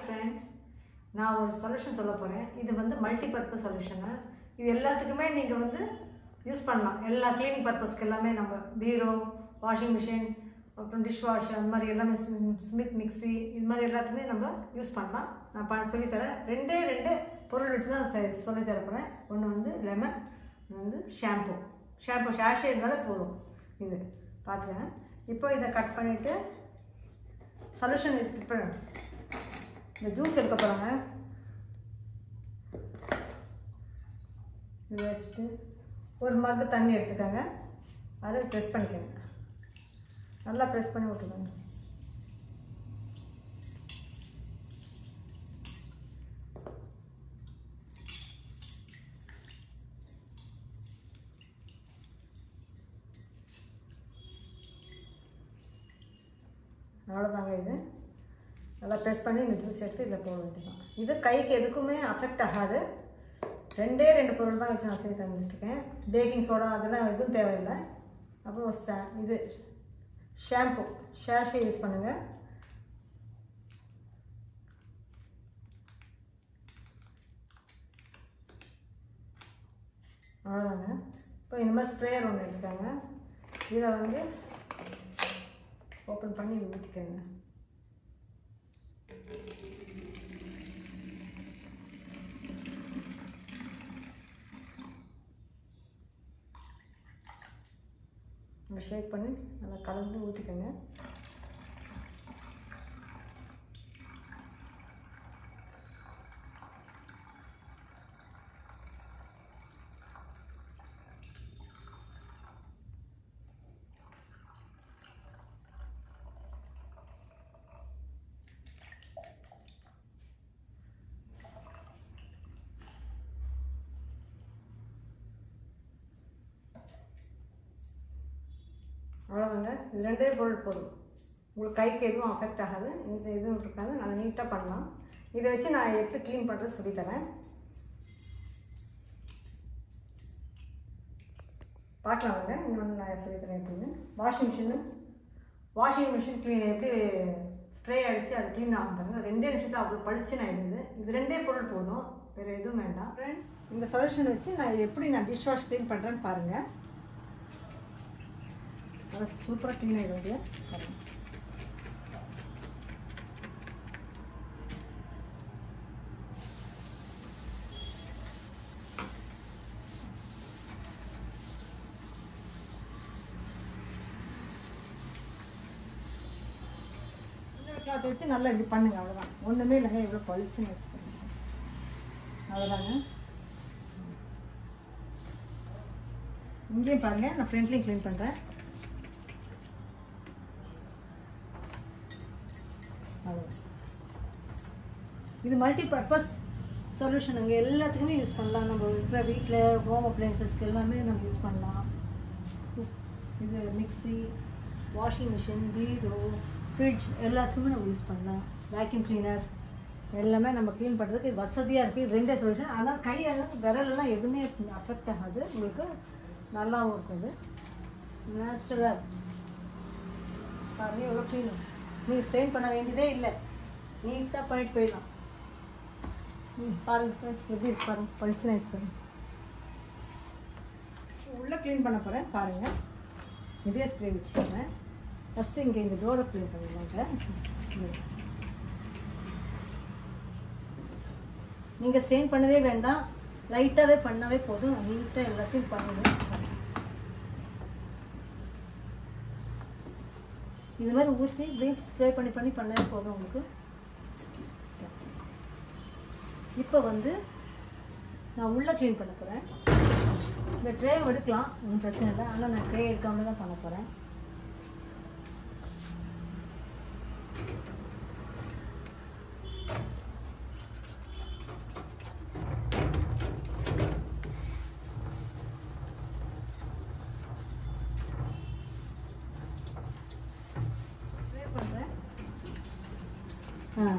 friends, நான் ஒரு solution சொல்ல போறேன். இது வந்து மல்டி பர்பஸ் சொல்யூஷன். இது எல்லாத்துக்குமே நீங்க வந்து யூஸ் பண்ணலாம். எல்லா க்ளீனிங் பர்பஸ்க்கு எல்லாமே நம்ம பீரோ, வாஷிங் மிஷின், அப்புறம் டிஷ் வாஷ் அந்த மாதிரி எல்லாமே ஸ்மித் மிக்ஸி இது மாதிரி எல்லாத்துக்குமே நம்ம யூஸ் பண்ணலாம். நான் சொல்லித்தரேன். ரெண்டு பொருள் வச்சு தான் சொல்லி தர போகிறேன். ஒன்று வந்து லெமன், வந்து ஷாம்பு ஷாஷே இருந்தாலும் போதும். இது பார்த்துக்கங்க. இப்போ இதை கட் பண்ணிவிட்டு சொல்யூஷன் இப்போ இந்த ஜூஸ் எடுக்க போகிறாங்க. இது வச்சுட்டு ஒரு மக்கு தண்ணி எடுத்துக்கோங்க. அதை ப்ரெஸ் பண்ணிக்கோங்க. நல்லா ப்ரெஸ் பண்ணி விட்டுக்கோங்க. அவ்வளோதாங்க. இது நல்லா ப்ரெஸ் பண்ணி இந்த ஜூஸ் எடுத்து இதில் போட வேண்டியதான். இது கைக்கு எதுக்குமே அஃபெக்ட் ஆகாது. ரெண்டு பொருள் தான் வச்சு நான் சொல்லி தந்துட்டுருக்கேன். பேக்கிங் சோடா அதெல்லாம் எதுவும் தேவையில்லை. அப்புறம் இது ஷாம்பு ஷாஷே யூஸ் பண்ணுங்கள். அவ்வளோதாங்க. இப்போ இந்த மாதிரி ஸ்ப்ரேயர் ஒன்று எடுத்துக்காங்க. இதை வந்து ஓப்பன் பண்ணி ஊற்றிக்கோங்க. ஷேக் பண்ணி நல்லா கலந்து ஊற்றிக்கோங்க. அவ்வளோதாங்க. இது ரெண்டே பொருள் போதும். உங்களுக்கு கைக்கு எதுவும் அஃபெக்ட் ஆகாது, இந்த எதுவும் இருக்காது. நல்லா நீட்டாக பண்ணலாம். இதை வச்சு நான் எப்படி க்ளீன் பண்ணுறது சொல்லித்தரேன். பார்க்கலாமாங்க. இன்னொன்று நான் சொல்லித்தரேன் எப்படின்னு. வாஷிங் மிஷின் க்ளீன் எப்படி ஸ்ப்ரே அடித்து அது க்ளீன் ஆகும் பாருங்கள். 2 நிமிஷத்தில் அவ்வளோ பளிச்சுன்னு ஆகிடுது. இது ரெண்டே பொருள் போதும், வேறு எதுவும் வேண்டாம். ஃப்ரெண்ட்ஸ், இந்த சொல்யூஷன் வச்சு நான் எப்படி டிஷ் வாஷ் க்ளீன் பண்ணுறேன்னு பாருங்கள். அது சூப்பராக க்ளீன் ஆகிடுது. கிளாத் வச்சு நல்லா இப்படி பண்ணுங்க. அவ்வளோதான், ஒன்றுமே இல்லைங்க. இவ்வளோ பளிச்சுன்னு வச்சுக்கோங்க. அவ்வளோதாங்க. இங்கேயும் பாருங்கள், நான் ஃப்ரண்ட்லேயும் க்ளீன் பண்ணுறேன். இது மல்டி பர்பஸ் சொல்யூஷன். அங்கே எல்லாத்துக்குமே யூஸ் பண்ணலாம். நம்ம இருக்கிற வீட்டில் ஹோம் அப்ளையன்சஸ்க்கு எல்லாமே நம்ம யூஸ் பண்ணலாம். இது மிக்ஸி, வாஷிங் மிஷின், பீரோ, ஃப்ரிட்ஜ் எல்லாத்துக்குமே நம்ம யூஸ் பண்ணலாம். வேக்யூம் கிளீனர் எல்லாமே நம்ம க்ளீன் பண்ணுறதுக்கு வசதியாக இருக்குது. ரெண்டே சொல்யூஷன். ஆனால் கையெல்லாம் விரலெல்லாம் எதுவுமே அஃபெக்ட் ஆகாது. உங்களுக்கு நல்லாவும் இருக்குது. நேச்சுரலாக பாருங்கள் எவ்வளோ க்ளீன். நீங்கள் ஸ்ட்ரெயின் பண்ண வேண்டியதே இல்லை. நீட்டாக பண்ணிட்டு போயிடலாம். பாருங்கள் ஃப்ரெண்ட்ஸ், எப்படி இருக்கு பாருங்கள். பளிச்சுன்னு ஆயிடுச்சு பாருங்கள். உள்ளே க்ளீன் பண்ண போகிறேன் பாருங்கள். இதே ஸ்ப்ரே வச்சுக்கோங்க. ஃபஸ்ட்டு இங்கே இந்த டோரை க்ளீன் பண்ணிடலாங்க. நீங்கள் ஸ்ட்ரெயின் பண்ணவே வேண்டாம், லைட்டாகவே பண்ணாவே போதும். நீட்டாக எல்லாத்தையும் பண்ணுங்கள். இது மாதிரி ஊற்றி இப்படி ஸ்ப்ரே பண்ணி பண்ணவே போதும் உங்களுக்கு. இப்போ வந்து நான் உள்ளே க்ளீன் பண்ண போகிறேன். இந்த ட்ரே எடுக்கலாம், ஒன்றும் பிரச்சனை இல்லை. ஆனால் நான் ட்ரே எடுக்காம தான் பண்ண போகிறேன்.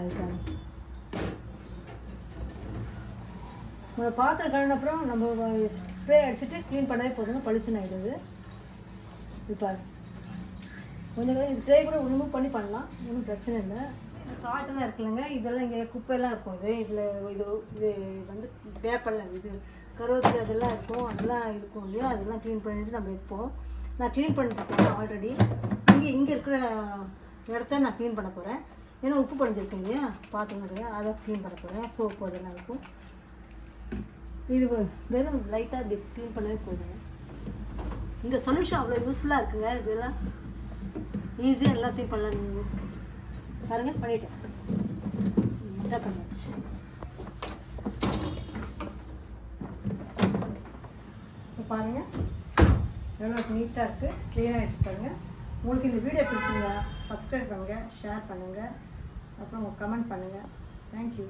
இதுதான் உங்களை பாத்திரம் கழுவின அப்புறம் நம்ம ஸ்ப்ரே அடிச்சுட்டு க்ளீன் பண்ணவே போதுங்க. பளிச்சுன்னு ஆகிடுது. இப்போ கொஞ்சம் இது ட்ரை கூட ரிமூவ் பண்ணி பண்ணலாம், ஒன்றும் பிரச்சனை இல்லை. சால்ட்டெல்லாம் இருக்குல்லங்க, இதெல்லாம் இங்கே குப்பையெல்லாம் இருக்கும். இது வந்து வேப்பெல்லாம் இது கருவேப்பிலை அதெல்லாம் இருக்கும், அதெல்லாம் இருக்கும் இல்லையா, அதெல்லாம் க்ளீன் பண்ணிவிட்டு நம்ம வைப்போம். நான் க்ளீன் பண்ணிட்டுருக்கேன் ஆல்ரெடி. இங்கே இருக்கிற இடத்த நான் க்ளீன் பண்ண போகிறேன். ஏன்னா உப்பு படிஞ்சிருக்கேன் இல்லையா பாத்திரங்க, அதை க்ளீன் பண்ண போகிறேன். சோப்பு அதெல்லாம் இருக்கும். இது வெறும் லைட்டாக இப்படி க்ளீன் பண்ணவே போதுங்க. இந்த சொல்யூஷன் அவ்வளோ யூஸ்ஃபுல்லாக இருக்குங்க. இதெல்லாம் ஈஸியாக எல்லாத்தையும் பண்ணலாம். நீங்கள் பாருங்க, பண்ணிட்டேன். இதாக பண்ணிடுச்சு. இப்போ பாருங்கள் எவ்வளோ நீட்டாக இருக்குது, க்ளீனாக வச்சு பாருங்கள். உங்களுக்கு இந்த வீடியோ பிடிச்சிருந்தா சப்ஸ்கிரைப் பண்ணுங்கள், ஷேர் பண்ணுங்கள், அப்புறம் கமெண்ட் பண்ணுங்கள். தேங்க்யூ.